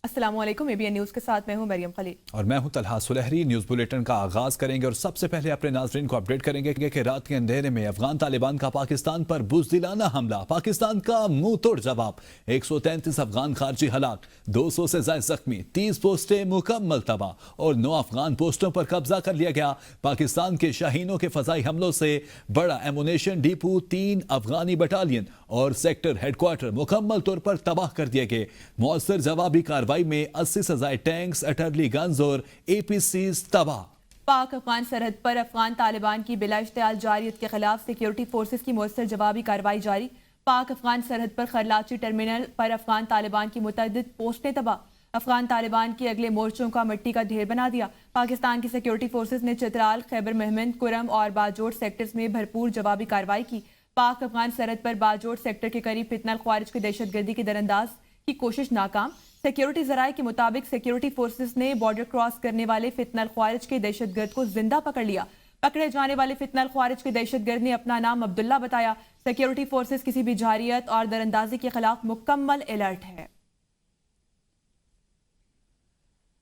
السلام علیکم ABN news کے ساتھ میں ہوں مریم خلیل اور میں ہوں طلحہ سلہری۔ نیوز بلیٹن کا آغاز کریں گے اور سب سے پہلے اپنے ناظرین کو اپڈیٹ کریں گے کہ رات کے اندھیرے میں افغان طالبان کا پاکستان پر بزدلانہ حملہ، پاکستان کا منہ توڑ جواب، 133 افغان خارجی ہلاک، 200 سے زائد زخمی، 30 پوسٹیں مکمل تباہ اور 9 افغان پوسٹوں پر قبضہ کر لیا گیا۔ پاکستان کے شاہینوں کے فضائی حملوں سے بڑا ایمونیشن ڈیپو، 3 افغانی بٹالین اور سیکٹر ہیڈ کوارٹر مکمل طور پر تباہ کر دیے گئے۔ مؤثر جوابی کارروائی میں 80 سے زائد ٹینکس، اٹرلی گنز اور APCs تباہ۔ پاک افغان سرحد پر افغان طالبان کی بلا اشتعال جارحیت کے خلاف سیکیورٹی فورسز کی مؤثر جوابی کارروائی جاری۔ پاک افغان سرحد پر خرلاچی ٹرمینل پر افغان طالبان کی متعدد پوسٹیں تباہ، افغان طالبان کے اگلے مورچوں کا مٹی کا ڈھیر بنا دیا۔ پاکستان کی سیکیورٹی فورسز نے چترال، خیبر مہمند، کرم اور باجوڑ سیکٹرز میں بھرپور جوابی کارروائی کی۔ پاک افغان سرحد پر باجوڑ سیکٹر کے قریب فتنہ الخوارج کی دہشت گردی کی درانداز کی کوشش ناکام۔ سیکیورٹی ذرائع کے مطابق سیکیورٹی فورسز نے بارڈر کراس کرنے والے فتنہ الخوارج کے دہشت گرد کو زندہ پکڑ لیا۔ پکڑے جانے والے فتنہ الخوارج کے دہشت گرد نے اپنا نام عبداللہ بتایا۔ سیکیورٹی فورسز کسی بھی جارحیت اور دراندازی کے خلاف مکمل الرٹ ہے۔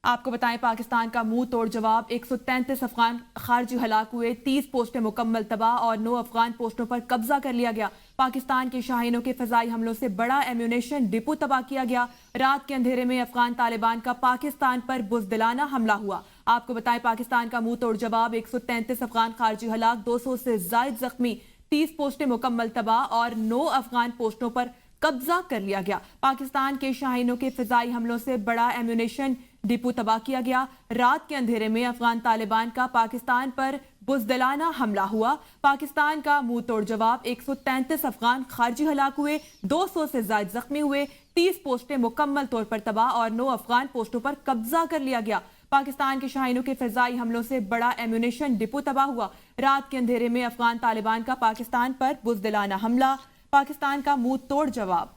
آپ کو بتائیں پاکستان کا منہ توڑ جواب، 133 افغان خارجی ہلاک ہوئے، 30 پوسٹیں مکمل تباہ اور 9 افغان پوسٹوں پر قبضہ کر لیا گیا۔ پاکستان کے شاہینوں کے فضائی حملوں سے بڑا ایمونیشن ڈپو تباہ کیا گیا۔ رات کے اندھیرے میں افغان طالبان کا پاکستان پر بزدلانہ حملہ ہوا۔ آپ کو بتائیں پاکستان کا منہ توڑ جواب، 133 افغان خارجی ہلاک، 200 سے زائد زخمی، 30 پوسٹیں مکمل تباہ اور 9 افغان پوسٹوں پر قبضہ کر لیا گیا۔ پاکستان کے شاہینوں کے فضائی حملوں سے بڑا ایمونیشن ڈپو تباہ کیا گیا۔ رات کے اندھیرے میں افغان طالبان کا پاکستان پر بزدلانہ حملہ ہوا۔ پاکستان کا منہ توڑ جواب، 133 افغان خارجی ہلاک ہوئے، 200 سے زائد زخمی ہوئے، 30 پوسٹیں مکمل طور پر تباہ اور 9 افغان پوسٹوں پر قبضہ کر لیا گیا۔ پاکستان کے شاہینوں کے فضائی حملوں سے بڑا ایمونیشن ڈپو تباہ ہوا۔ رات کے اندھیرے میں افغان طالبان کا پاکستان پر بزدلانہ حملہ، پاکستان کا منہ توڑ جواب۔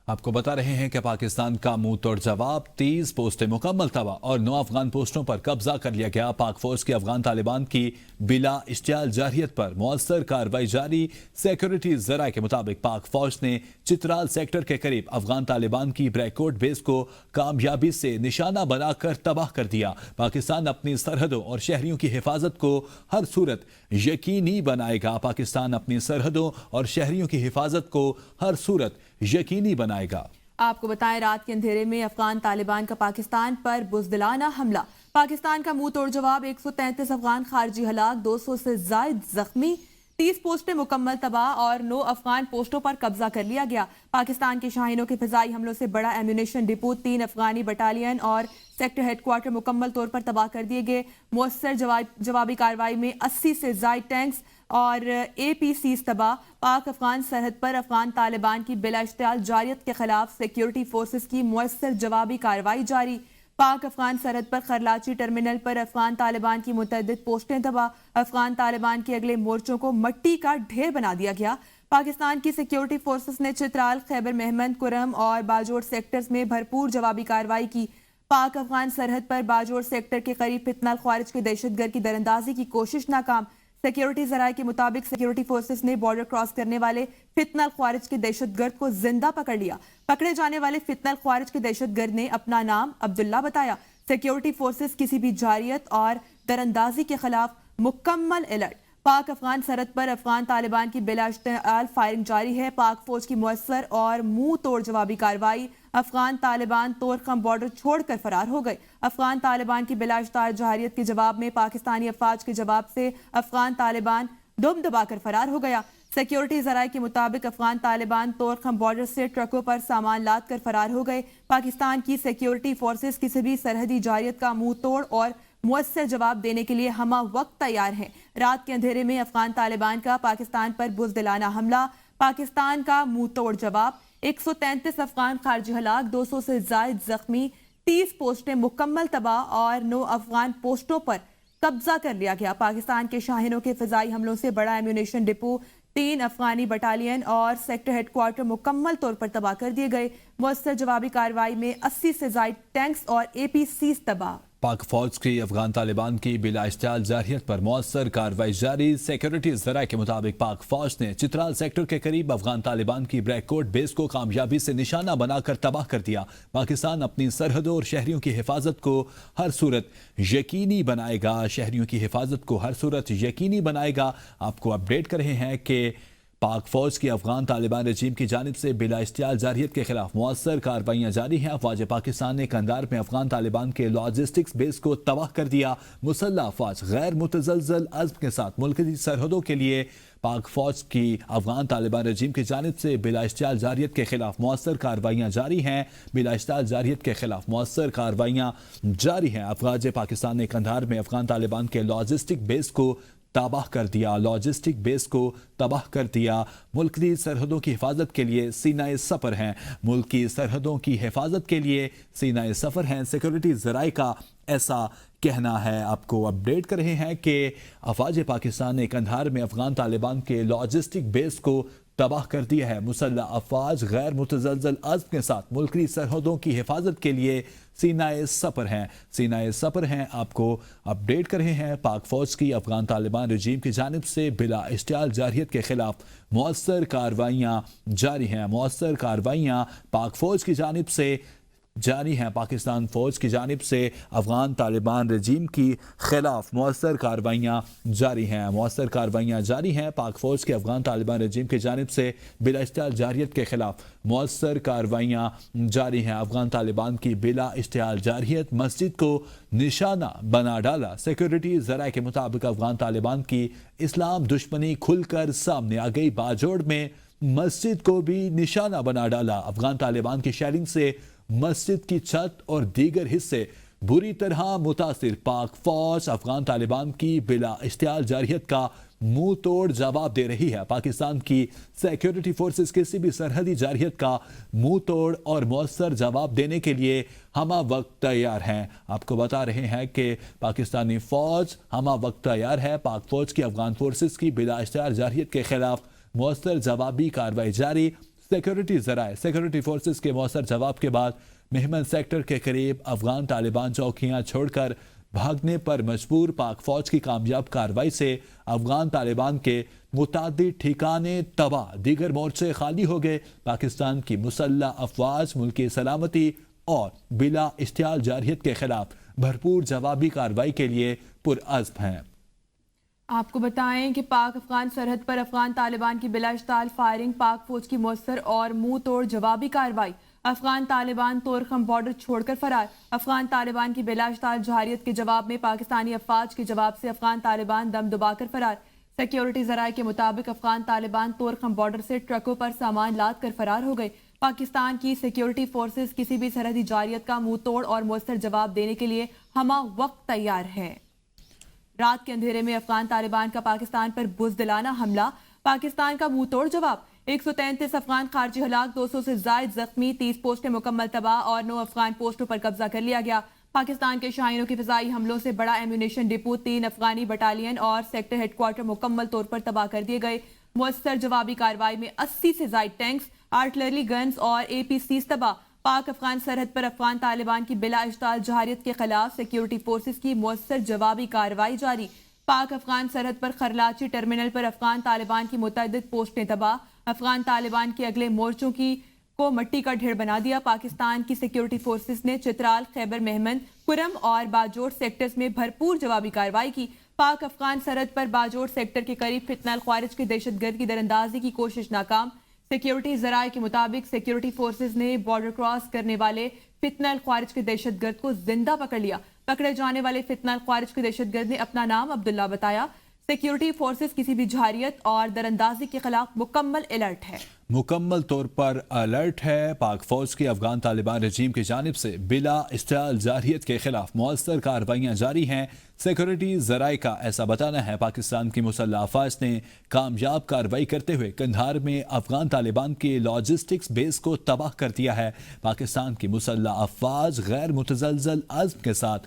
آپ کو بتا رہے ہیں کہ پاکستان کا منہ توڑ جواب، 30 پوسٹیں مکمل تباہ اور 9 افغان پوسٹوں پر قبضہ کر لیا گیا۔ پاک فوج کی افغان طالبان کی بلا اشتعال جارحیت پر مؤثر کارروائی جاری۔ سیکیورٹی ذرائع کے مطابق پاک فوج نے چترال سیکٹر کے قریب افغان طالبان کی بریکوٹ بیس کو کامیابی سے نشانہ بنا کر تباہ کر دیا۔ پاکستان اپنی سرحدوں اور شہریوں کی حفاظت کو ہر صورت یقینی بنائے گا۔ پاکستان اپنی سرحدوں اور شہریوں کی حفاظت کو ہر صورت یقینی بنائے گا۔ آپ کو بتائیں رات کے اندھیرے میں افغان طالبان کا پاکستان پر بزدلانہ حملہ، پاکستان کا منہ توڑ جواب، 133 افغان خارجی ہلاک، 200 سے زائد زخمی، 30 پوسٹیں مکمل تباہ اور 9 افغان پوسٹوں پر قبضہ کر لیا گیا۔ پاکستان کے شاہینوں کے فضائی حملوں سے بڑا ایمونیشن ڈپو، 3 افغانی بٹالین اور سیکٹر ہیڈ کوارٹر مکمل طور پر تباہ کر دیے گئے۔ مؤثر جوابی کارروائی میں 80 سے زائد ٹینکس اور APCs تباہ۔ پاک افغان سرحد پر افغان طالبان کی بلا اشتعال جارحیت کے خلاف سیکیورٹی فورسز کی مؤثر جوابی کارروائی جاری۔ پاک افغان سرحد پر خرلاچی ٹرمینل پر افغان طالبان کی متعدد پوسٹیں تباہ، افغان طالبان کے اگلے مورچوں کو مٹی کا ڈھیر بنا دیا گیا۔ پاکستان کی سیکیورٹی فورسز نے چترال، خیبر مہمند، کرم اور باجوڑ سیکٹرز میں بھرپور جوابی کارروائی کی۔ پاک افغان سرحد پر باجوڑ سیکٹر کے قریب فتنہ الخوارج کے دہشت گرد کی دراندازی کی کوشش ناکام۔ سیکیورٹی ذرائع کے مطابق سیکیورٹی فورسز نے بارڈر کراس کرنے والے فتنہ الخوارج کے دہشت گرد کو زندہ پکڑ لیا۔ پکڑے جانے والے فتنہ الخوارج کے دہشت گرد نے اپنا نام عبداللہ بتایا۔ سیکیورٹی فورسز کسی بھی جارحیت اور دراندازی کے خلاف مکمل الرٹ۔ پاک افغان سرحد پر افغان طالبان کی بلا اشتعال فائرنگ جاری ہے۔ پاک فوج کی مؤثر اور منہ توڑ جوابی کارروائی، افغان طالبان طورخم بارڈر چھوڑ کر فرار ہو گئے۔ افغان طالبان کی بلا اشتعال جارحیت کے جواب میں پاکستانی افواج کے جواب سے افغان طالبان دم دبا کر فرار ہو گیا۔ سیکیورٹی ذرائع کے مطابق افغان طالبان طورخم بارڈر سے ٹرکوں پر سامان لاد کر فرار ہو گئے۔ پاکستان کی سیکیورٹی فورسز کسی بھی سرحدی جارحیت کا منہ توڑ اور مؤثر جواب دینے کے لیے ہمہ وقت تیار ہیں۔ رات کے اندھیرے میں افغان طالبان کا پاکستان پر بزدلانہ حملہ، پاکستان کا منہ توڑ جواب، 133 افغان خارجی ہلاک، 200 سے زائد زخمی، 30 پوسٹیں مکمل تباہ اور 9 افغان پوسٹوں پر قبضہ کر لیا گیا۔ پاکستان کے شاہینوں کے فضائی حملوں سے بڑا ایمونیشن ڈپو، 3 افغانی بٹالین اور سیکٹر ہیڈ کوارٹر مکمل طور پر تباہ کر دیے گئے۔ مؤثر جوابی کارروائی میں 80 سے زائد ٹینکس اور APCs تباہ۔ پاک فوج کی افغان طالبان کی بلا اشتعال جارحیت پر مؤثر کارروائی جاری۔ سیکورٹی ذرائع کے مطابق پاک فوج نے چترال سیکٹر کے قریب افغان طالبان کی بریک کوٹ بیس کو کامیابی سے نشانہ بنا کر تباہ کر دیا۔ پاکستان اپنی سرحدوں اور شہریوں کی حفاظت کو ہر صورت یقینی بنائے گا آپ کو اپڈیٹ کر رہے ہیں کہ پاک فوج کی افغان طالبان رجیم کی جانب سے بلا اشتعال جارحیت کے خلاف مؤثر کارروائیاں جاری ہیں۔ افواج پاکستان نے قندھار میں افغان طالبان کے لاجسٹکس بیس کو تباہ کر دیا۔ مسلح افواج غیر متزلزل عزم کے ساتھ ملک کی سرحدوں کے لیے پاک فوج کی افغان طالبان رجیم کی جانب سے بلا اشتعال جارحیت کے خلاف مؤثر کارروائیاں جاری ہیں۔ بلا اشتعال جارحیت کے خلاف مؤثر کارروائیاں جاری ہیں۔ افواج پاکستان نے قندھار میں افغان طالبان کے لاجسٹک بیس کو تباہ کر دیا۔ ملک کی سرحدوں کی حفاظت کے لیے سینہ سفر ہیں۔ سیکورٹی ذرائع کا ایسا کہنا ہے۔ آپ کو اپڈیٹ کر رہے ہیں کہ افواج پاکستان نے قندھار میں افغان طالبان کے لاجسٹک بیس کو تباہ کر دیا ہے۔ مسلح افواج غیر متزلزل عزم کے ساتھ ملکی سرحدوں کی حفاظت کے لیے سینہ سفر ہیں۔ آپ کو اپڈیٹ کر رہے ہیں پاک فوج کی افغان طالبان رجیم کی جانب سے بلا اشتعال جارحیت کے خلاف مؤثر کارروائیاں جاری ہیں۔ مؤثر کارروائیاں پاک فوج کی جانب سے جاری ہیں۔ پاکستان فوج کی جانب سے افغان طالبان رجیم کی خلاف مؤثر کارروائیاں جاری ہیں۔ پاک فوج کے افغان طالبان رجیم کی جانب سے بلا اشتعال جارحیت کے خلاف مؤثر کارروائیاں جاری ہیں۔ افغان طالبان کی بلا اشتعال جارحیت مسجد کو نشانہ بنا ڈالا۔ سیکورٹی ذرائع کے مطابق افغان طالبان کی اسلام دشمنی کھل کر سامنے آ گئی۔ باجوڑ میں مسجد کو بھی نشانہ بنا ڈالا۔ افغان طالبان کی شیلنگ سے مسجد کی چھت اور دیگر حصے بری طرح متاثر۔ پاک فوج افغان طالبان کی بلا اشتعال جارحیت کا منہ توڑ جواب دے رہی ہے۔ پاکستان کی سیکورٹی فورسز کسی بھی سرحدی جارحیت کا منہ توڑ اور مؤثر جواب دینے کے لیے ہمہ وقت تیار ہیں۔ آپ کو بتا رہے ہیں کہ پاکستانی فوج ہمہ وقت تیار ہے۔ پاک فوج کی افغان فورسز کی بلا اشتعال جارحیت کے خلاف مؤثر جوابی کارروائی جاری۔ سیکورٹی فورسز کے مؤثر جواب کے بعد مہمن سیکٹر کے قریب افغان طالبان چوکیاں چھوڑ کر بھاگنے پر مجبور۔ پاک فوج کی کامیاب کارروائی سے افغان طالبان کے متعدد ٹھکانے تباہ، دیگر مورچے خالی ہو گئے۔ پاکستان کی مسلح افواج ملکی سلامتی اور بلا اشتعال جارحیت کے خلاف بھرپور جوابی کارروائی کے لیے پرعزم ہیں۔ آپ کو بتائیں کہ پاک افغان سرحد پر افغان طالبان کی بلا اشتعال فائرنگ، پاک فوج کی مؤثر اور منہ توڑ جوابی کارروائی۔ افغان طالبان طورخم بارڈر چھوڑ کر فرار۔ افغان طالبان کی بلا اشتعال جارحیت کے جواب میں پاکستانی افواج کے جواب سے افغان طالبان دم دبا کر فرار۔ سیکیورٹی ذرائع کے مطابق افغان طالبان طورخم بارڈر سے ٹرکوں پر سامان لاد کر فرار ہو گئے۔ پاکستان کی سیکیورٹی فورسز کسی بھی سرحدی جارحیت کا منہ توڑ اور مؤثر جواب دینے کے لیے ہمہ وقت تیار ہے۔ رات کے اندھیرے میں افغان طالبان کا پاکستان پر بزدلانہ حملہ، پاکستان کا منہ توڑ جواب۔ 133 افغان خارجی ہلاک، 200 سے زائد زخمی، 30 پوسٹیں مکمل تباہ اور 9 افغان پوسٹوں پر قبضہ کر لیا گیا۔ پاکستان کے شاہینوں کے فضائی حملوں سے بڑا ایمونیشن ڈپو، 3 افغانی بٹالین اور سیکٹر ہیڈ کوارٹر مکمل طور پر تباہ کر دیے گئے۔ مؤثر جوابی کارروائی میں 80 سے زائد ٹینکس، آرٹلری گنز اور APCs تباہ۔ پاک افغان سرحد پر افغان طالبان کی بلا اشتعال جارحیت کے خلاف سیکیورٹی فورسز کی مؤثر جوابی کارروائی جاری۔ پاک افغان سرحد پر خرلاچی ٹرمینل پر افغان طالبان کی متعدد پوسٹیں تباہ۔ افغان طالبان کے اگلے مورچوں کو مٹی کا ڈھیر بنا دیا۔ پاکستان کی سیکیورٹی فورسز نے چترال، خیبر مہمند، کرم اور باجوڑ سیکٹرز میں بھرپور جوابی کارروائی کی۔ پاک افغان سرحد پر باجوڑ سیکٹر کے قریب فتنہ الخوارج کی دہشت گرد کی دراندازی کی کوشش ناکام۔ سیکیورٹی ذرائع کے مطابق سیکیورٹی فورسز نے بارڈر کراس کرنے والے فتنہ الخوارج کے دہشت گرد کو زندہ پکڑ لیا۔ پکڑے جانے والے فتنہ الخوارج کے دہشت گرد نے اپنا نام عبداللہ بتایا۔ سیکیورٹی فورسز کسی بھی جارحیت اور دراندازی کے خلاف مکمل الرٹ ہے۔ مکمل طور پر الرٹ ہے۔ پاک فوج کی افغان طالبان رجیم کی جانب سے بلا اشتعال جارحیت کے خلاف مؤثر کارروائیاں جاری ہیں۔ سیکورٹی ذرائع کا ایسا بتانا ہے پاکستان کی مسلح افواج نے کامیاب کارروائی کرتے ہوئے قندھار میں افغان طالبان کے لاجسٹکس بیس کو تباہ کر دیا ہے۔ پاکستان کی مسلح افواج غیر متزلزل عزم کے ساتھ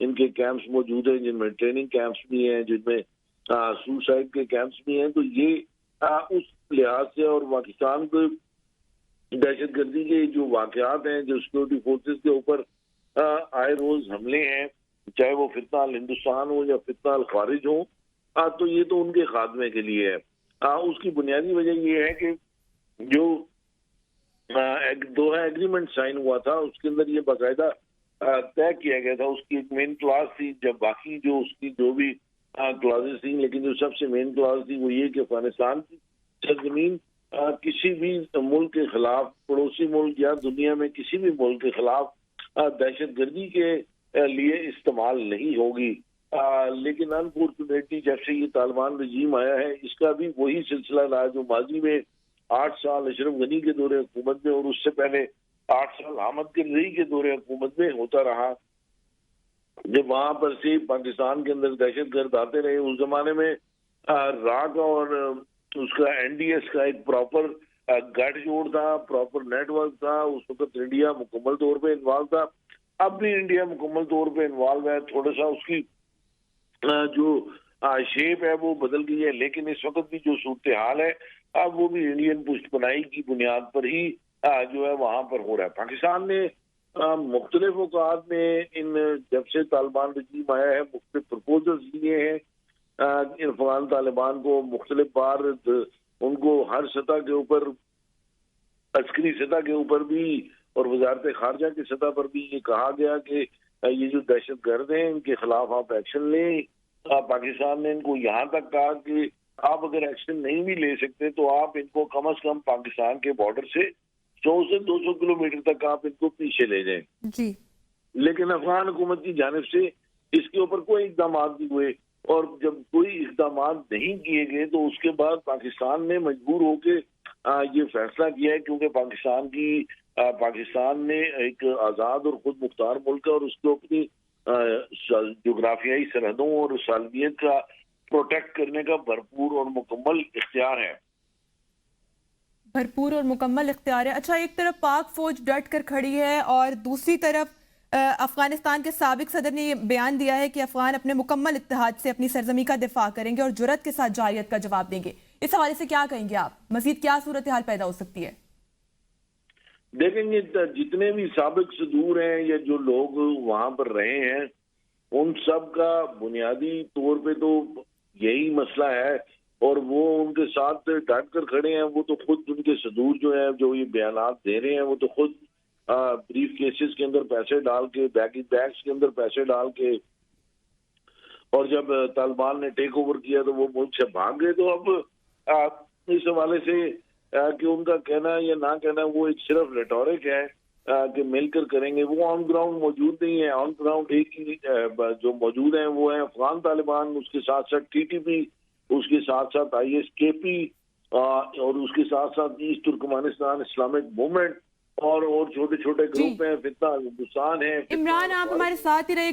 ان کے کیمپس موجود ہیں، جن میں ٹریننگ کیمپس بھی ہیں، جن میں سوسائڈ کے کیمپس بھی ہیں. تو یہ اس لحاظ سے اور پاکستان کو دہشت گردی کے جو واقعات ہیں، جو سیکورٹی فورسز کے اوپر آئے روز حملے ہیں، چاہے وہ فتنہ ہندوستان ہو یا فتنہ الخارج ہو، تو یہ تو ان کے خاتمے کے لیے ہے. اس کی بنیادی وجہ یہ ہے کہ جو دوحہ ایگریمنٹ سائن ہوا تھا، اس کے اندر یہ باقاعدہ طے کیا گیا تھا. اس کی ایک مین کلاس تھی، جب باقی جو اس کی جو بھی کلازز تھیں، لیکن جو سب سے مین کلاس تھی وہ یہ کہ افغانستان کی سرزمین کسی بھی ملک کے خلاف، پڑوسی ملک یا دنیا میں کسی بھی ملک کے خلاف دہشت گردی کے لیے استعمال نہیں ہوگی. لیکن انفارچونیٹلی جب سے یہ طالبان رجیم آیا ہے، اس کا بھی وہی سلسلہ رہا جو ماضی میں 8 سال اشرف غنی کے دور حکومت میں اور اس سے پہلے 8 سال احمد کرزئی کے دور حکومت میں ہوتا رہا. جب وہاں پر سے پاکستان کے اندر دہشت گرد آتے رہے، اس زمانے میں راک اور اس کا این ڈی ایس کا ایک پراپر گٹھ جوڑ تھا، پراپر نیٹ ورک تھا. اس وقت انڈیا مکمل طور پہ انوالو تھا. اب بھی انڈیا مکمل طور پہ انوالو ہے. تھوڑا سا اس کی جو شیپ ہے وہ بدل گئی ہے، لیکن اس وقت بھی جو صورتحال ہے اب وہ بھی انڈین پشت پناہی کی بنیاد پر ہی جو ہے وہاں پر ہو رہا ہے. پاکستان نے مختلف اوقات میں جب سے طالبان رجیم آیا ہے مختلف پرپوزلز دیے ہیں افغان طالبان کو. مختلف بار ان کو ہر سطح کے اوپر، عسکری سطح کے اوپر بھی اور وزارت خارجہ کی سطح پر بھی یہ کہا گیا کہ یہ جو دہشت گرد ہیں ان کے خلاف آپ ایکشن لیں. پاکستان نے ان کو یہاں تک کہا کہ آپ اگر ایکشن نہیں بھی لے سکتے تو آپ ان کو کم از کم پاکستان کے بارڈر سے 100 سے 200 کلومیٹر تک آپ ان کو پیچھے لے جائیں. جی لیکن افغان حکومت کی جانب سے اس کے اوپر کوئی اقدامات نہیں ہوئے، اور جب کوئی اقدامات نہیں کیے گئے تو اس کے بعد پاکستان نے مجبور ہو کے یہ فیصلہ کیا ہے، کیونکہ پاکستان نے ایک آزاد اور خود مختار ملک ہے اور اس کو اپنی جغرافیائی سرحدوں اور سالمیت کا پروٹیکٹ کرنے کا بھرپور اور مکمل اختیار ہے. بھرپور اور مکمل اختیار ہے. اچھا، ایک طرف پاک فوج ڈٹ کر کھڑی ہے اور دوسری طرف افغانستان کے سابق صدر نے یہ بیان دیا ہے کہ افغان اپنے مکمل اتحاد سے اپنی سرزمین کا دفاع کریں گے اور جرأت کے ساتھ جارحیت کا جواب دیں گے. اس حوالے سے کیا کہیں گے آپ؟ مزید کیا صورتحال پیدا ہو سکتی ہے؟ دیکھیں گے جتنے بھی سابق صدور ہیں یا جو لوگ وہاں پر رہے ہیں ان سب کا بنیادی طور پہ تو یہی مسئلہ ہے، اور وہ ان کے ساتھ ڈٹ کر کھڑے ہیں. وہ تو خود ان کے صدور جو ہیں جو یہ بیانات دے رہے ہیں وہ تو خود بریف کیسز کے اندر پیسے ڈال کے، بیگس کے اندر پیسے ڈال کے، اور جب طالبان نے ٹیک اوور کیا تو وہ ملک سے بھاگ گئے. تو اب اس حوالے سے کہ ان کا کہنا یا نہ کہنا وہ ایک صرف ریٹورک ہے کہ مل کر کریں گے، وہ آن گراؤنڈ موجود نہیں ہے. آن گراؤنڈ ایک ہی جو موجود ہیں وہ ہیں افغان طالبان، اس کے ساتھ ساتھ ٹی ٹی پی، اس کے ساتھ ساتھ ISKP، اور اس کے ساتھ ساتھ ایسٹ ترکمانستان اسلامک موومنٹ، اور چھوٹے چھوٹے گروپ ہیں، فتنہ ہندوستان ہے. عمران، آپ ہمارے ساتھ ہی رہے.